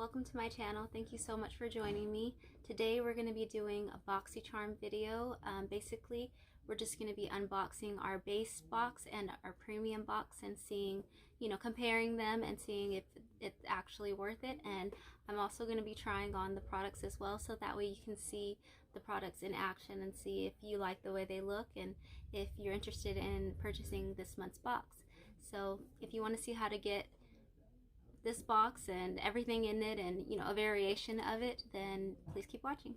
welcome to my channel. Thank you so much for joining me. Today we're going to be doing a Boxycharm video. Basically, we're just going to be unboxing our base box and our premium box and seeing, comparing them and seeing if it's actually worth it. And I'm also going to be trying on the products as well, so that way you can see the products in action and see if you like the way they look and if you're interested in purchasing this month's box. So if you want to see how to get this box and everything in it and a variation of it, then please keep watching.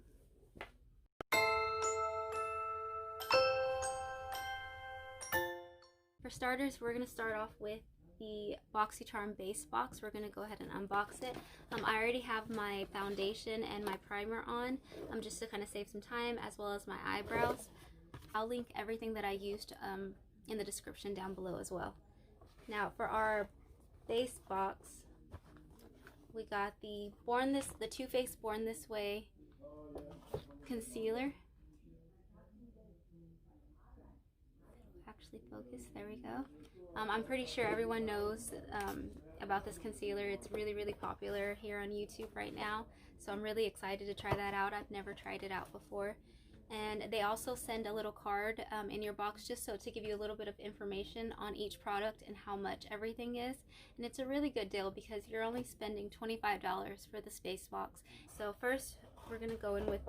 For starters, we're going to start off with the Boxycharm Base Box. We're going to go ahead and unbox it. I already have my foundation and my primer on, just to kind of save some time, as well as my eyebrows. I'll link everything that I used in the description down below as well. Now for our base box, we got the Too Faced Born This Way concealer. Actually focus, there we go. I'm pretty sure everyone knows about this concealer. It's really popular here on YouTube right now, so I'm really excited to try that out. I've never tried it out before. And they also send a little card in your box, just so to give you a little bit of information on each product and how much everything is. And it's a really good deal because you're only spending $25 for the space box. So first we're gonna go in with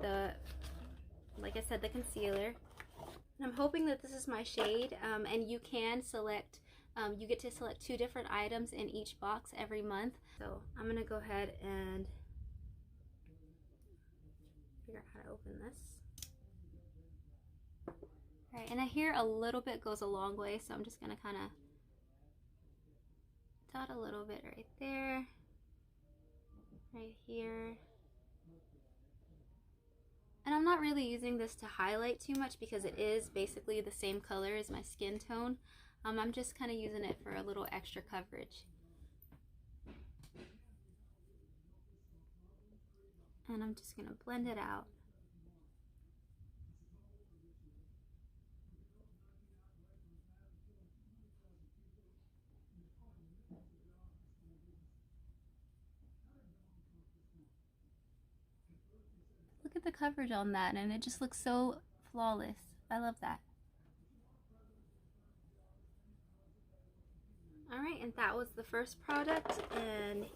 like I said, the concealer. And I'm hoping that this is my shade, and you can select, you get to select 2 different items in each box every month. So I'm gonna go ahead and figure out how to open this. Alright, and I hear a little bit goes a long way, so I'm just going to kind of dot a little bit right there, right here. And I'm not really using this to highlight too much because it is basically the same color as my skin tone. I'm just kind of using it for a little extra coverage. And I'm just going to blend it out. Look at the coverage on that, and it just looks so flawless. I love that. Alright, and that was the first product, and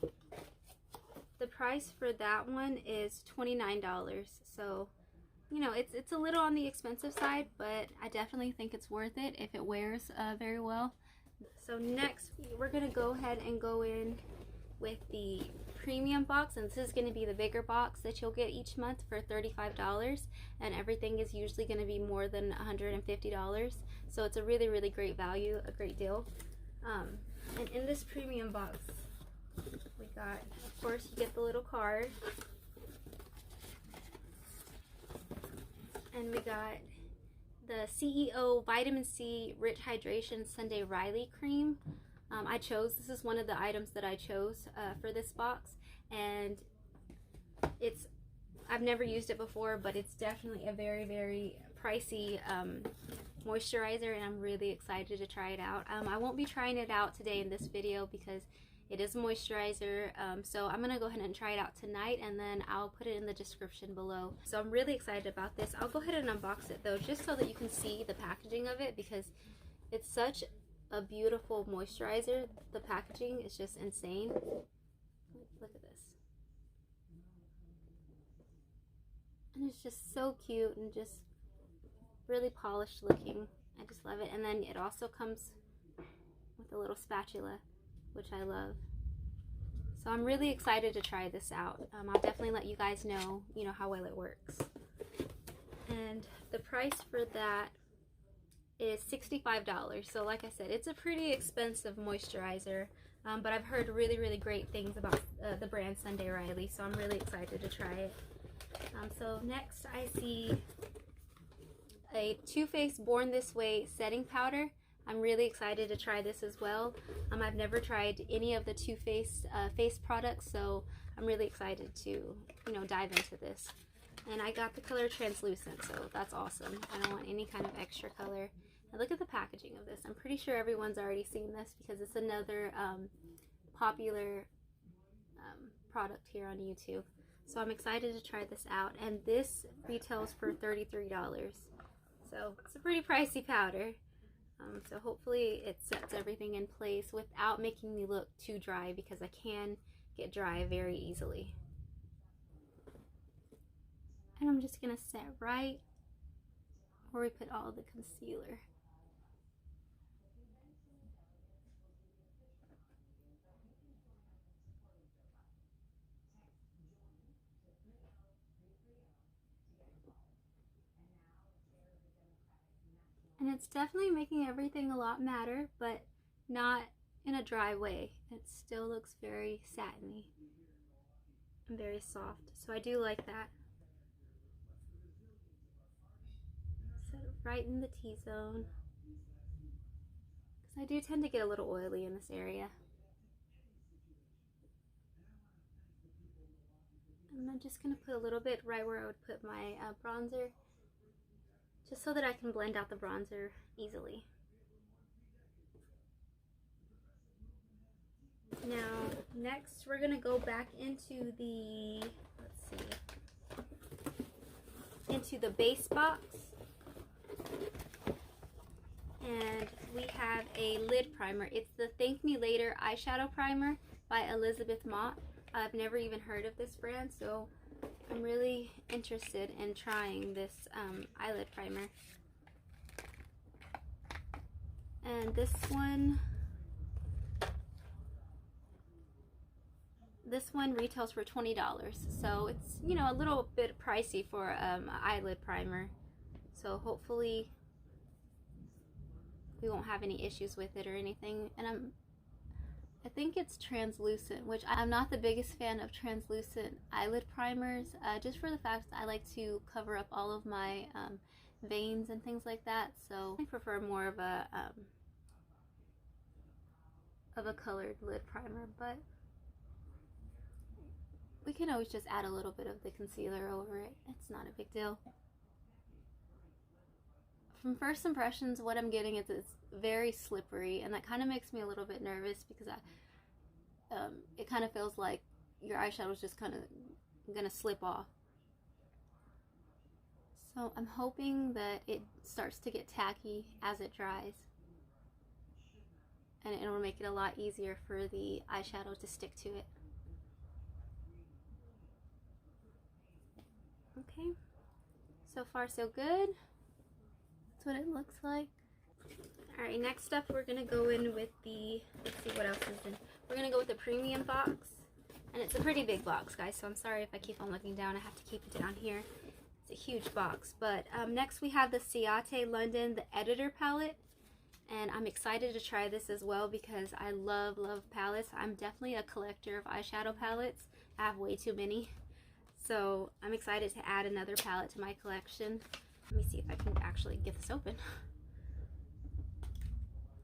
the price for that one is $29. So, it's a little on the expensive side, but I definitely think it's worth it if it wears very well. So next, we're going to go ahead and go in with the premium box, and this is going to be the bigger box that you'll get each month for $35, and everything is usually going to be more than $150, so it's a really great value, a great deal. And in this premium box, we got, of course, you get the little card, and we got the CEO Vitamin C Rich Hydration Sunday Riley Cream. This is one of the items that I chose for this box, and I've never used it before, but it's definitely a very pricey moisturizer, and I'm really excited to try it out. I won't be trying it out today in this video because it is a moisturizer, so I'm gonna go ahead and try it out tonight, and then I'll put it in the description below. So I'm really excited about this. I'll go ahead and unbox it though, just so that you can see the packaging of it, because it's such a beautiful moisturizer. The packaging is just insane. Look at this. And it's just so cute and just really polished looking. I just love it. And then it also comes with a little spatula, which I love. So I'm really excited to try this out. I'll definitely let you guys know, how well it works. And the price for that is $65. So like I said, it's a pretty expensive moisturizer, but I've heard really great things about the brand Sunday Riley, so I'm really excited to try it. So next I see a Too Faced Born This Way setting powder. I'm really excited to try this as well. I've never tried any of the Too Faced face products, so I'm really excited to dive into this. And I got the color translucent, so that's awesome. I don't want any kind of extra color. And look at the packaging of this. I'm pretty sure everyone's already seen this because it's another popular product here on YouTube. So I'm excited to try this out, and this retails for $33. So it's a pretty pricey powder. So hopefully it sets everything in place without making me look too dry, because I can get dry very easily. And I'm just gonna set right where we put all the concealer. And it's definitely making everything a lot matter, but not in a dry way. It still looks very satiny and very soft. So I do like that. Set it right in the T-zone, because I do tend to get a little oily in this area. And I'm just going to put a little bit right where I would put my bronzer, just so that I can blend out the bronzer easily. Now, next we're going to go back into the, into the base box. And we have a lid primer. It's the Thank Me Later eyeshadow primer by Elizabeth Mott. I've never even heard of this brand, so I'm really interested in trying this eyelid primer. And this one retails for $20, so it's, you know, a little bit pricey for an eyelid primer. So hopefully we won't have any issues with it or anything. And I think it's translucent, which I'm not the biggest fan of translucent eyelid primers, just for the fact that I like to cover up all of my veins and things like that. So I prefer more of a colored lid primer, but we can always just add a little bit of the concealer over it. It's not a big deal. From first impressions, what I'm getting is it's very slippery, and that kind of makes me a little bit nervous, because it kind of feels like your eyeshadow is just kind of gonna slip off. So I'm hoping that it starts to get tacky as it dries, and it will make it a lot easier for the eyeshadow to stick to it. Okay, so far so good. That's what it looks like. Alright, next up we're going to go in with the, let's see what else is in. We're going to go with the premium box. And it's a pretty big box, guys, so I'm sorry if I keep on looking down. I have to keep it down here. It's a huge box. But next we have the Ciate London, the Editor palette. And I'm excited to try this as well, because I love palettes. I'm definitely a collector of eyeshadow palettes. I have way too many. So I'm excited to add another palette to my collection. Let me see if I can actually get this open.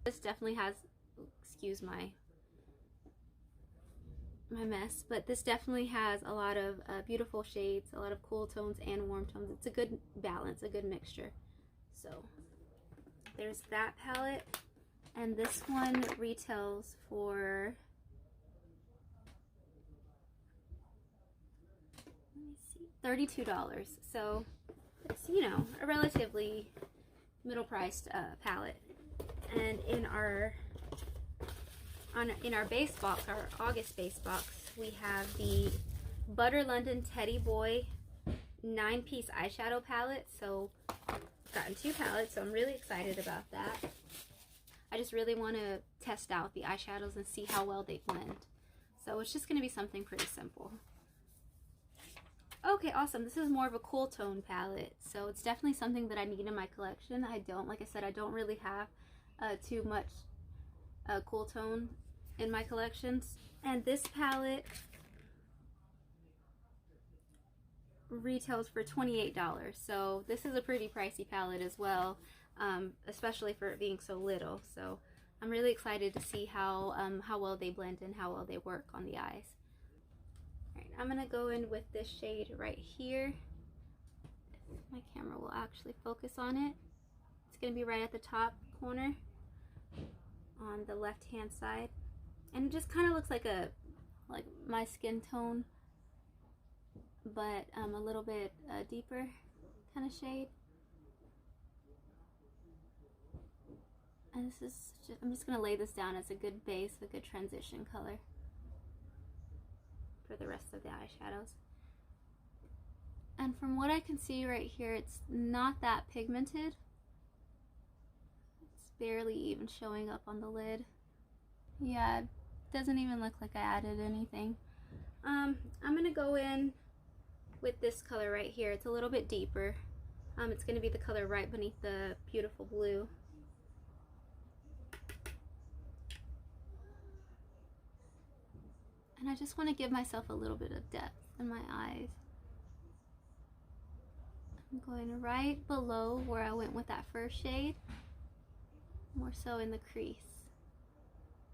This definitely has, excuse my mess, but this definitely has a lot of beautiful shades, a lot of cool tones and warm tones. It's a good balance, a good mixture. So there's that palette, and this one retails for, let me see, $32. So it's, you know, a relatively middle-priced palette. And in our base box, our August base box, we have the Butter London Teddy Boy 9-piece eyeshadow palette. So I've gotten 2 palettes, so I'm really excited about that. I just really want to test out the eyeshadows and see how well they blend. So it's just going to be something pretty simple. Okay, awesome. This is more of a cool tone palette, so it's definitely something that I need in my collection. Like I said, I don't really have too much cool tone in my collections. And this palette retails for $28, so this is a pretty pricey palette as well, especially for it being so little. So I'm really excited to see how well they blend and how well they work on the eyes. Alright, I'm gonna go in with this shade right here. My camera will actually focus on it. It's gonna be right at the top corner on the left hand side, and it just kind of looks like a like my skin tone, but a little bit deeper kind of shade. And this is just, I'm just going to lay this down as a good base, a good transition color for the rest of the eyeshadows. And from what I can see right here, it's not that pigmented. It's barely even showing up on the lid. Yeah, it doesn't even look like I added anything. I'm going to go in with this color right here. It's a little bit deeper. It's going to be the color right beneath the beautiful blue. And I just want to give myself a little bit of depth in my eyes. I'm going right below where I went with that first shade, more so in the crease,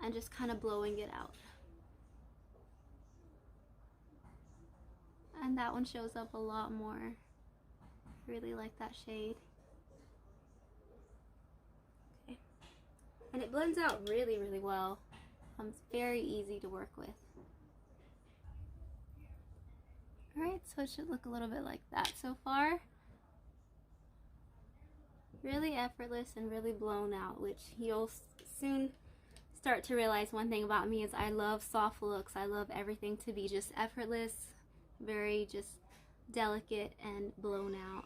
and just kind of blowing it out. And that one shows up a lot more. I really like that shade. Okay. And it blends out really, really well. It's very easy to work with. Alright, so it should look a little bit like that so far. Really effortless and really blown out, which you'll soon start to realize. One thing about me is I love soft looks. I love everything to be just effortless, very just delicate and blown out.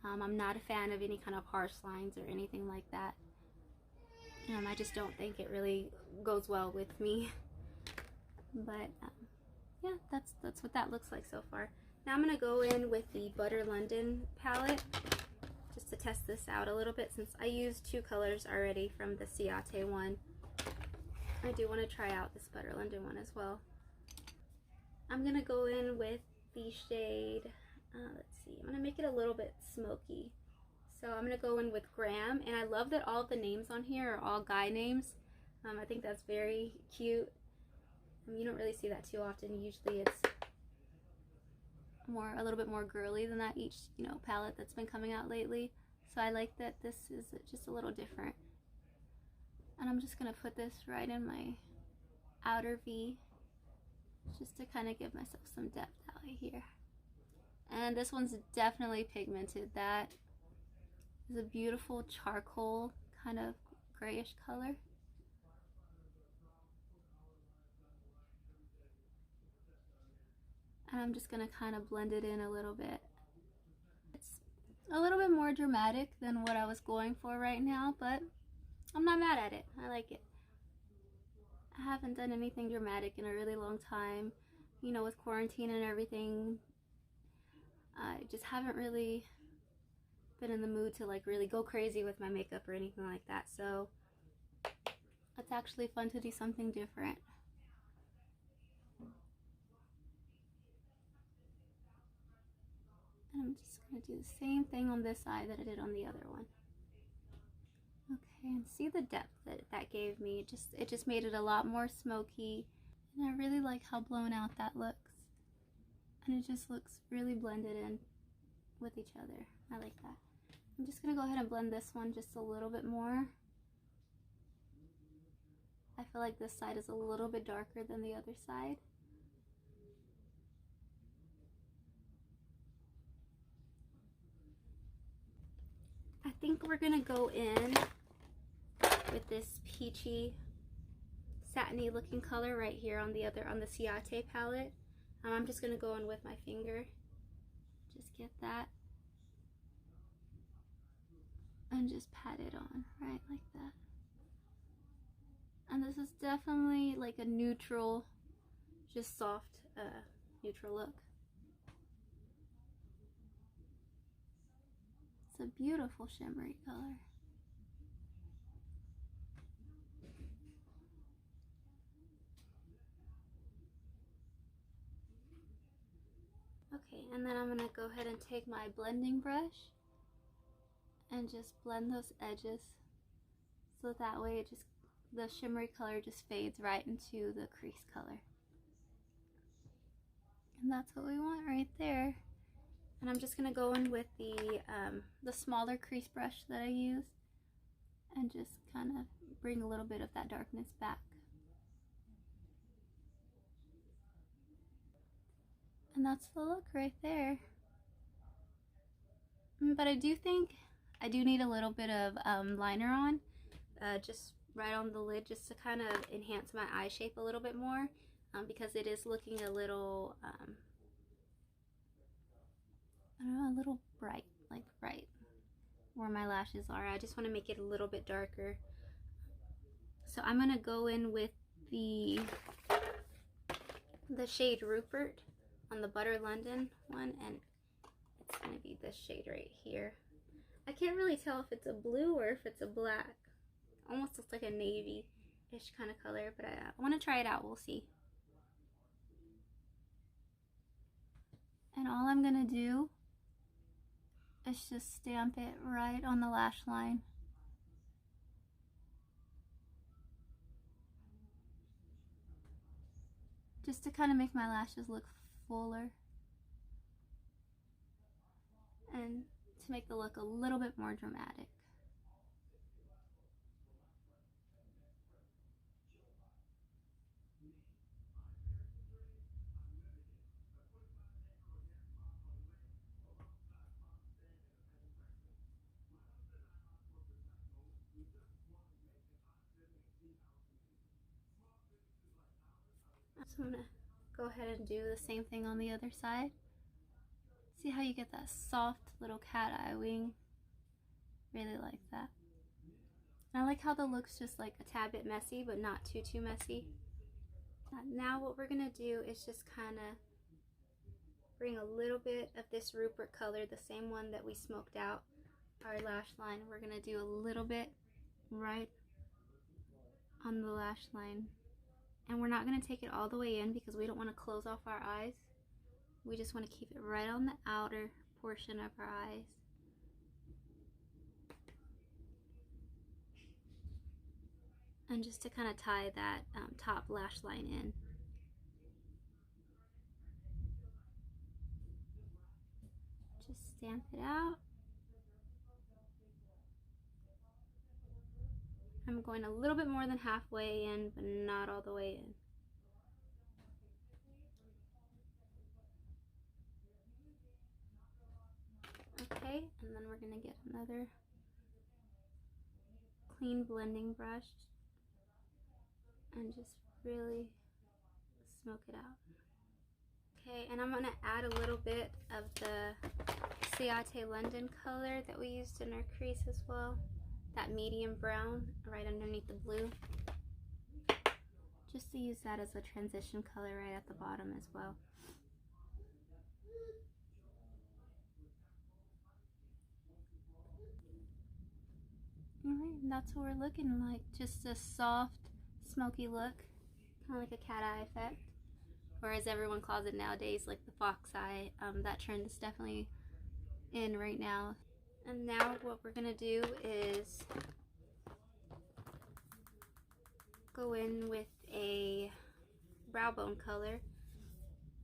I'm not a fan of any kind of harsh lines or anything like that. I just don't think it really goes well with me. But yeah, that's what that looks like so far. Now I'm going to go in with the Butter London palette just to test this out a little bit, since I used two colors already from the Ciate one. I do want to try out this Butter London one as well. I'm going to go in with the shade, let's see, I'm going to make it a little bit smoky. So I'm going to go in with Graham, and I love that all the names on here are all guy names. I think that's very cute. You don't really see that too often. Usually it's a little bit more girly than that each, palette that's been coming out lately. So I like that this is just a little different. And I'm just going to put this right in my outer V, just to kind of give myself some depth out here. And this one's definitely pigmented. That is a beautiful charcoal kind of grayish color. And I'm just going to kind of blend it in a little bit. It's a little bit more dramatic than what I was going for right now, but I'm not mad at it. I like it. I haven't done anything dramatic in a really long time. With quarantine and everything, I just haven't really been in the mood to like really go crazy with my makeup or anything like that. So it's actually fun to do something different. And I'm just going to do the same thing on this eye that I did on the other one. Okay, and see the depth that gave me. It just made it a lot more smoky. And I really like how blown out that looks. And it just looks really blended in with each other. I like that. I'm just going to go ahead and blend this one just a little bit more. I feel like this side is a little bit darker than the other side. I think we're going to go in with this peachy, satiny looking color right here on the Ciate palette. I'm just going to go in with my finger. Just get that. And just pat it on, right like that. And this is definitely like a neutral, just soft, neutral look. It's a beautiful shimmery color. Okay, and then I'm going to go ahead and take my blending brush and just blend those edges, so that way the shimmery color just fades right into the crease color. And that's what we want right there. And I'm just going to go in with the smaller crease brush that I used and just kind of bring a little bit of that darkness back. And that's the look right there. But I do think I do need a little bit of liner on, just right on the lid, just to kind of enhance my eye shape a little bit more, because it is looking a little, I don't know, a little bright, like bright where my lashes are. I just want to make it a little bit darker. So I'm going to go in with the shade Rupert on the Butter London one, and it's going to be this shade right here. I can't really tell if it's a blue or if it's a black. Almost looks like a navy-ish kind of color, but I want to try it out. We'll see. And all I'm going to do is just stamp it right on the lash line. Just to kind of make my lashes look fuller. And to make the look a little bit more dramatic. So I'm going to go ahead and do the same thing on the other side. See how you get that soft little cat eye wing? Really like that. And I like how the look's just like a tad bit messy, but not too messy. Now what we're going to do is just kind of bring a little bit of this Rupert color, the same one that we smoked out our lash line. We're going to do a little bit right on the lash line. And we're not going to take it all the way in because we don't want to close off our eyes. We just want to keep it right on the outer portion of our eyes. And just to kind of tie that top lash line in. Just stamp it out. I'm going a little bit more than halfway in, but not all the way in. Okay, and then we're going to get another clean blending brush and just really smoke it out. Okay, and I'm going to add a little bit of the Ciate London color that we used in our crease as well. That medium brown right underneath the blue. Just to use that as a transition color right at the bottom as well. Alright, and that's what we're looking like. Just a soft, smoky look. Kind of like a cat eye effect. Or as everyone calls it nowadays, like the fox eye. That trend is definitely in right now. And now what we're going to do is go in with a brow bone color.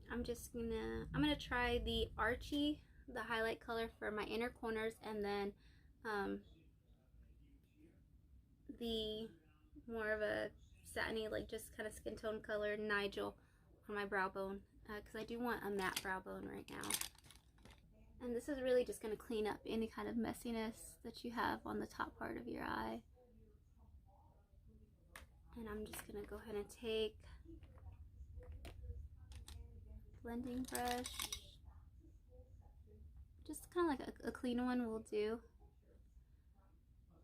I'm gonna try the Archie, the highlight color for my inner corners, and then the more of a satiny, like just kind of skin tone color Nigel on my brow bone, because I do want a matte brow bone right now. And this is really just going to clean up any kind of messiness that you have on the top part of your eye. And I'm just going to go ahead and take a blending brush, just kind of like a clean one will do,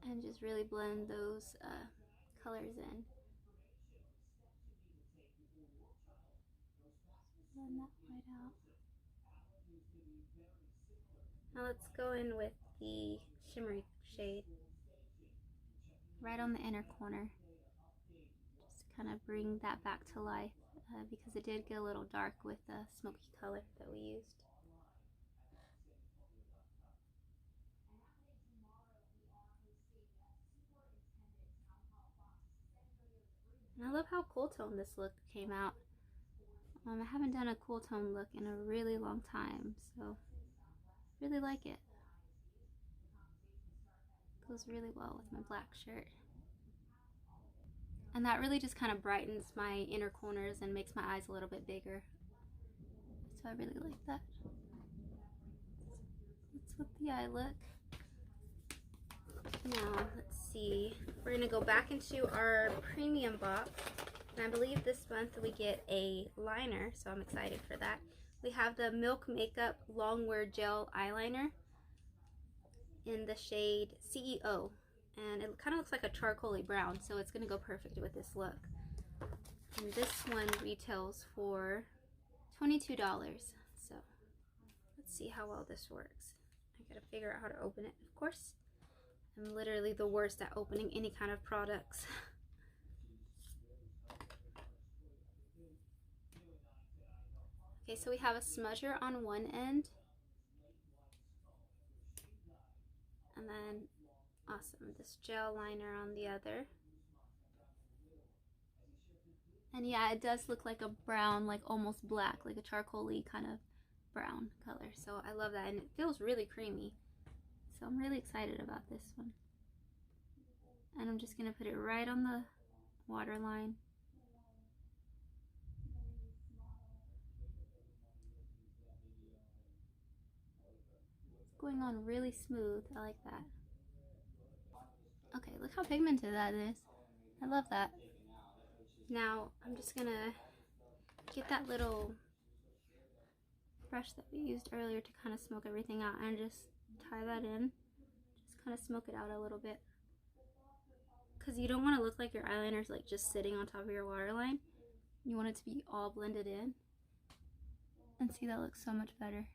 and just really blend those colors in. Blend that white out. Now let's go in with the shimmery shade right on the inner corner. Just kind of bring that back to life because it did get a little dark with the smoky color that we used. And I love how cool tone this look came out. I haven't done a cool tone look in a really long time, so really like it. Goes really well with my black shirt. And that really just kind of brightens my inner corners and makes my eyes a little bit bigger. So I really like that. That's what the eye look. Now, let's see. We're going to go back into our premium box. And I believe this month we get a liner, so I'm excited for that. We have the Milk Makeup Longwear Gel Eyeliner in the shade CEO. And it kind of looks like a charcoaly brown, so it's going to go perfect with this look. And this one retails for $22. So let's see how well this works. I gotta figure out how to open it, of course. I'm literally the worst at opening any kind of products. Okay, so we have a smudger on one end. And then, awesome, this gel liner on the other. And yeah, it does look like a brown, like almost black, like a charcoaly kind of brown color. So I love that, and it feels really creamy. So I'm really excited about this one. And I'm just gonna put it right on the waterline. Going on really smooth. I like that. Okay, look how pigmented that is. I love that. Now I'm just gonna get that little brush that we used earlier to kind of smoke everything out and just tie that in. Just kind of smoke it out a little bit. Because you don't want to look like your eyeliner's like just sitting on top of your waterline. You want it to be all blended in. And see, that looks so much better.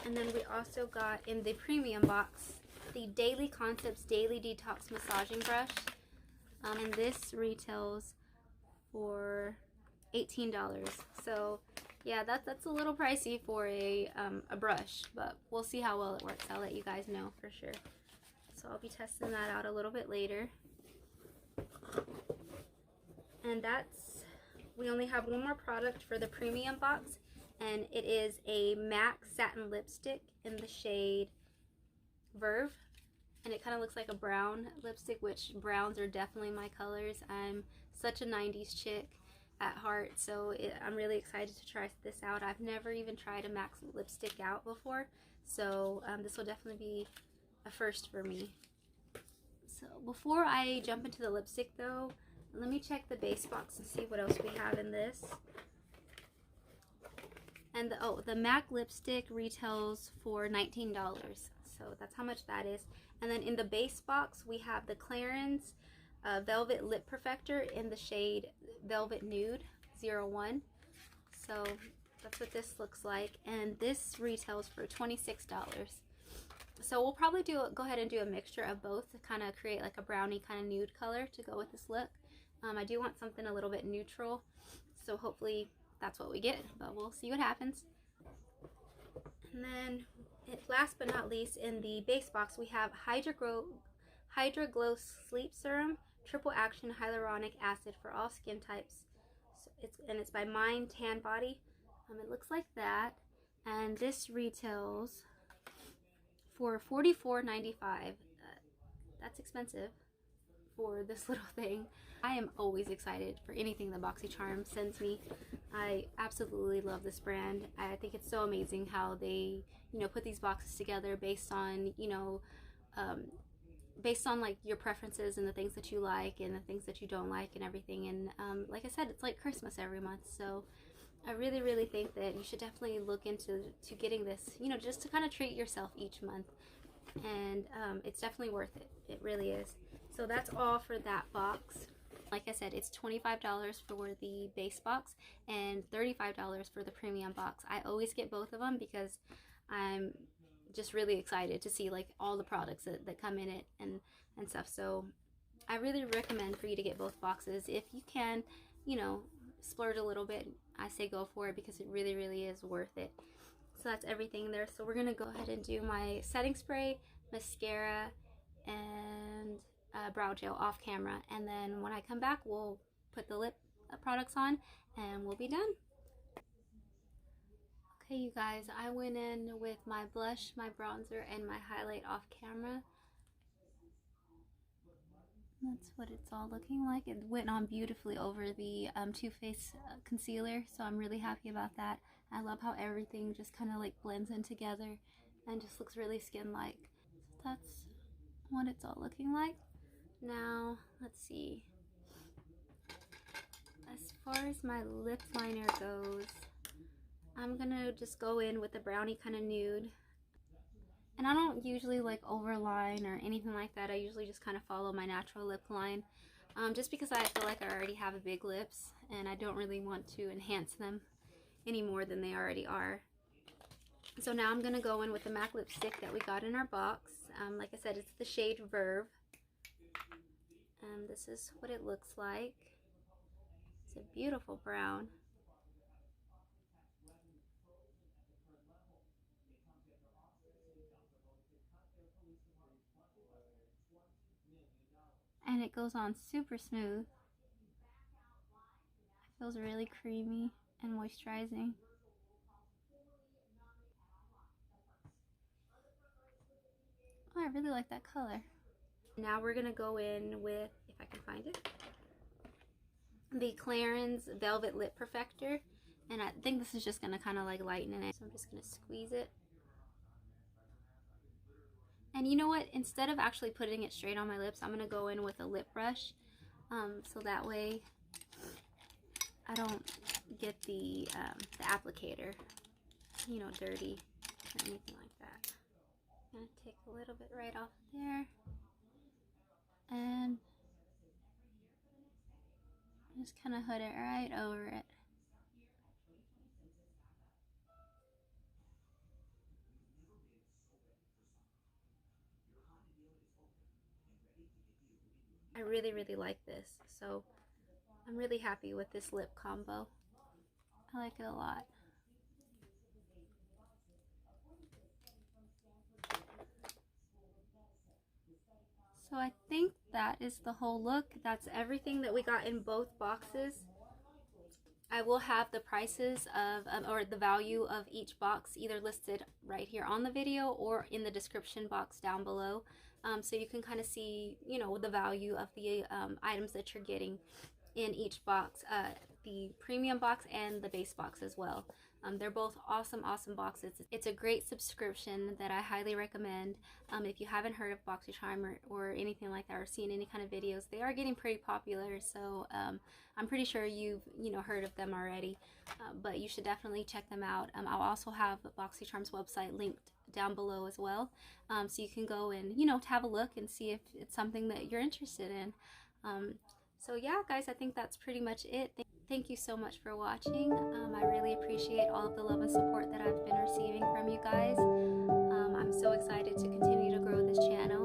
And then we also got in the premium box the Daily Concepts Daily Detox Massaging Brush. And this retails for $18. So yeah, that's a little pricey for a brush, but we'll see how well it works. I'll let you guys know for sure. So I'll be testing that out a little bit later. And we only have one more product for the premium box, and it is a MAC satin lipstick in the shade Verve. And it kind of looks like a brown lipstick, which browns are definitely my colors. I'm such a 90s chick at heart, so I'm really excited to try this out. I've never even tried a MAC lipstick out before, so this will definitely be a first for me. So before I jump into the lipstick though, let me check the base box and see what else we have in this. And the MAC lipstick retails for $19, so that's how much that is. And then in the base box we have the Clarins Velvet Lip Perfector in the shade Velvet Nude 01. So that's what this looks like, and this retails for $26. So we'll probably go ahead and do a mixture of both to kind of create like a brownie kind of nude color to go with this look. I do want something a little bit neutral, so hopefully that's what we get, but we'll see what happens. And then last but not least, in the base box we have Hydra Glow Sleep Serum Triple Action Hyaluronic Acid for all skin types. So it's by Mind Tan Body. It looks like that, and this retails for $44.95. That's expensive for this little thing. I am always excited for anything that Boxycharm sends me. I absolutely love this brand. I think it's so amazing how they, put these boxes together based on, based on like your preferences and the things that you like and the things that you don't like and everything. And like I said, it's like Christmas every month, so I really, really think that you should definitely look into getting this, just to kind of treat yourself each month. And it's definitely worth it. It really is. So that's all for that box. Like I said, it's $25 for the base box and $35 for the premium box. I always get both of them because I'm just really excited to see like all the products that come in it and stuff. So I really recommend for you to get both boxes. If you can, splurge a little bit, I say go for it because it really, really is worth it. So that's everything there. So we're gonna go ahead and do my setting spray, mascara, and brow gel off camera, and then when I come back we'll put the lip products on and we'll be done. Okay, you guys, I went in with my blush, my bronzer, and my highlight off camera. That's what it's all looking like. It went on beautifully over the Too Faced concealer, so I'm really happy about that. I love how everything just kind of like blends in together and just looks really skin-like. So that's what it's all looking like. Now, let's see. As far as my lip liner goes, I'm gonna just go in with a brownie kind of nude. And I don't usually like overline or anything like that. I usually just kind of follow my natural lip line. Just because I feel like I already have a big lips and I don't really want to enhance them any more than they already are. So now I'm going to go in with the MAC lipstick that we got in our box. Like I said, it's the shade Verve. And this is what it looks like. It's a beautiful brown. And it goes on super smooth. It feels really creamy and moisturizing. Oh, I really like that color. Now we're gonna go in with, if I can find it, the Clarins Velvet Lip Perfector. And I think this is just gonna kind of like lighten it. So I'm just gonna squeeze it. And you know what? Instead of actually putting it straight on my lips, I'm gonna go in with a lip brush. So that way I don't get the applicator, you know, dirty or anything like that. I'm gonna take a little bit right off there and just kind of hood it right over it. I really, really like this, so I'm really happy with this lip combo. I like it a lot. So I think that is the whole look. That's everything that we got in both boxes. I will have the prices of, or the value of each box either listed right here on the video or in the description box down below. So you can kind of see, you know, the value of the items that you're getting in each box, the premium box and the base box as well. They're both awesome boxes. It's a great subscription that I highly recommend. If you haven't heard of Boxycharm or anything like that, or seen any kind of videos, they are getting pretty popular. So I'm pretty sure you've heard of them already, but you should definitely check them out. I'll also have Boxycharm's website linked down below as well, so you can go and have a look and see if it's something that you're interested in. So yeah, guys, I think that's pretty much it. Thank you so much for watching. I really appreciate all of the love and support that I've been receiving from you guys. I'm so excited to continue to grow this channel.